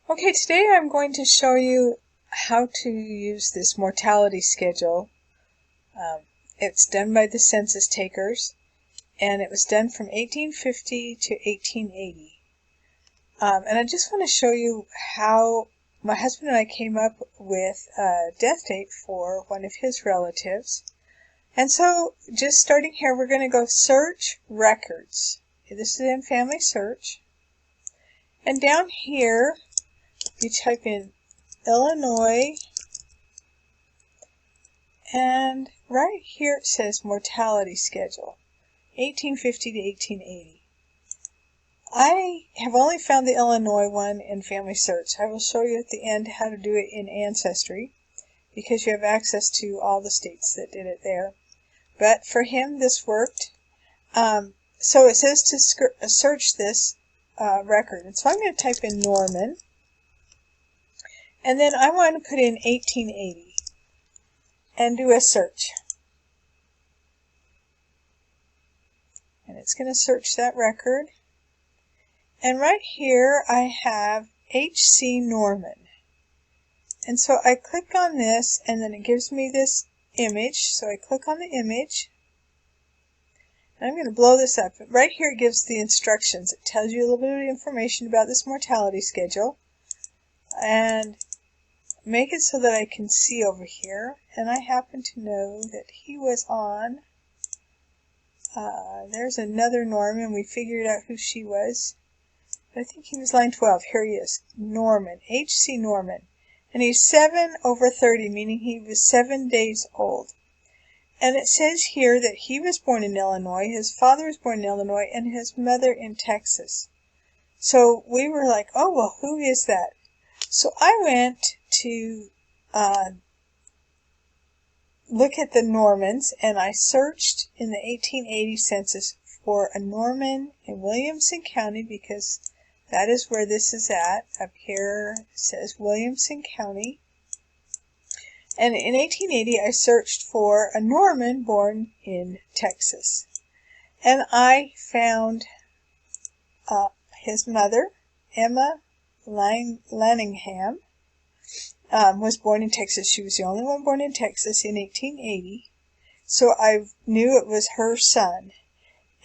Okay, today I'm going to show you how to use this mortality schedule. It's done by the census takers, and it was done from 1850 to 1880. And I just want to show you how my husband and I came up with a death date for one of his relatives. And so, just starting here, we're going to go search records. This is in Family Search. And down here, you type in Illinois, and right here it says Mortality Schedule, 1850 to 1880. I have only found the Illinois one in Family Search. I will show you at the end how to do it in Ancestry, because you have access to all the states that did it there. But for him, this worked. So it says to search this record. And so I'm going to type in Norman. And then I want to put in 1880 and do a search. And it's going to search that record. And right here I have H.C. Norman. And so I click on this, and then it gives me this image. So I click on the image. And I'm going to blow this up. Right here it gives the instructions. It tells you a little bit of information about this mortality schedule. And make it so that I can see over here. And I happen to know that he was on, there's another Norman. We figured out who she was. I think he was line 12. Here he is. Norman. H.C. Norman. And he's 7/30, meaning he was 7 days old. And it says here that he was born in Illinois, his father was born in Illinois, and his mother in Texas. So we were like, oh, well, who is that? So I went to look at the Normans, and I searched in the 1880 census for a Norman in Williamson County, because that is where this is at. Up here it says Williamson County. And in 1880 I searched for a Norman born in Texas. And I found his mother, Emma Lanningham, was born in Texas. She was the only one born in Texas in 1880. So I knew it was her son.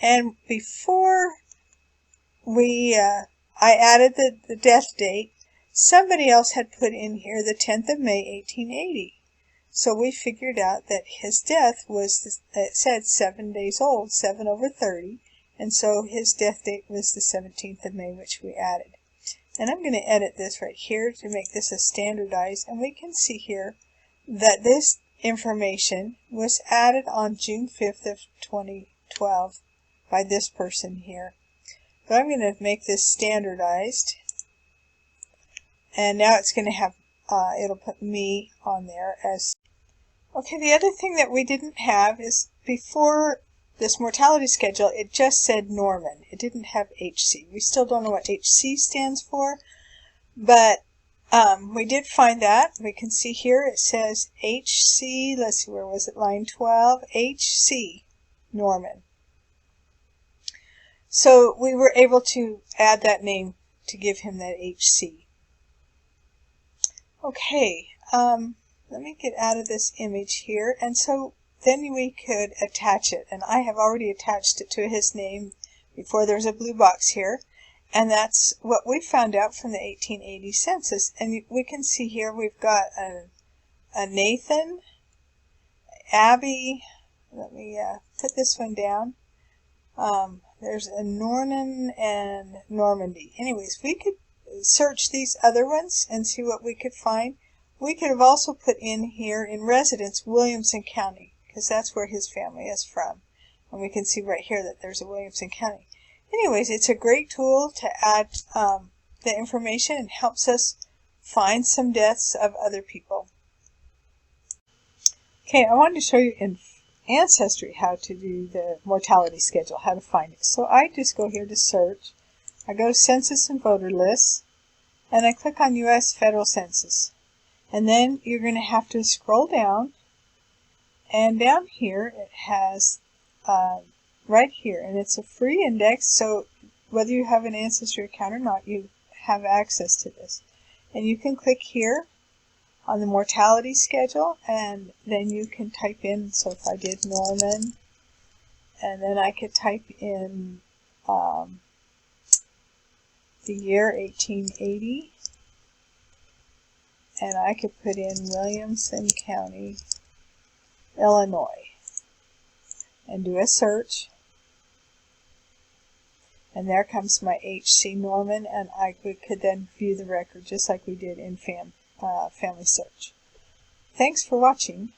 And before I added the death date, somebody else had put in here the 10th of May, 1880. So we figured out that his death was, it said 7 days old, 7/30, and so his death date was the 17th of May, which we added. And I'm going to edit this right here to make this a standardized, and we can see here that this information was added on June 5th of 2012 by this person here. But I'm going to make this standardized, and now it's going to have, it'll put me on there as. Okay, the other thing that we didn't have is before this mortality schedule, it just said Norman. It didn't have HC. We still don't know what HC stands for, but we did find that. We can see here it says HC, let's see, where was it, line 12, HC Norman. So we were able to add that name to give him that HC. Okay, let me get out of this image here, and so then we could attach it, and I have already attached it to his name before. There's a blue box here, and that's what we found out from the 1880 census. And we can see here we've got a Nathan, Abby, let me put this one down, there's a Norman and Normandy. Anyways, we could search these other ones and see what we could find. We could have also put in here in residence Williamson County, because that's where his family is from. And we can see right here that there's a Williamson County. Anyways, it's a great tool to add the information, and helps us find some deaths of other people. Okay, I wanted to show you in Ancestry how to do the mortality schedule, how to find it. So I just go here to search. I go to Census and Voter Lists, and I click on U.S. Federal Census. And then you're going to have to scroll down, and down here it has right here, and it's a free index, so whether you have an Ancestry account or not, you have access to this. And you can click here on the mortality schedule, and then you can type in, so if I did Norman, and then I could type in the year 1880, and I could put in Williamson County, Illinois, and do a search. And there comes my H.C. Norman, and I could then view the record just like we did in Family Search. Thanks for watching.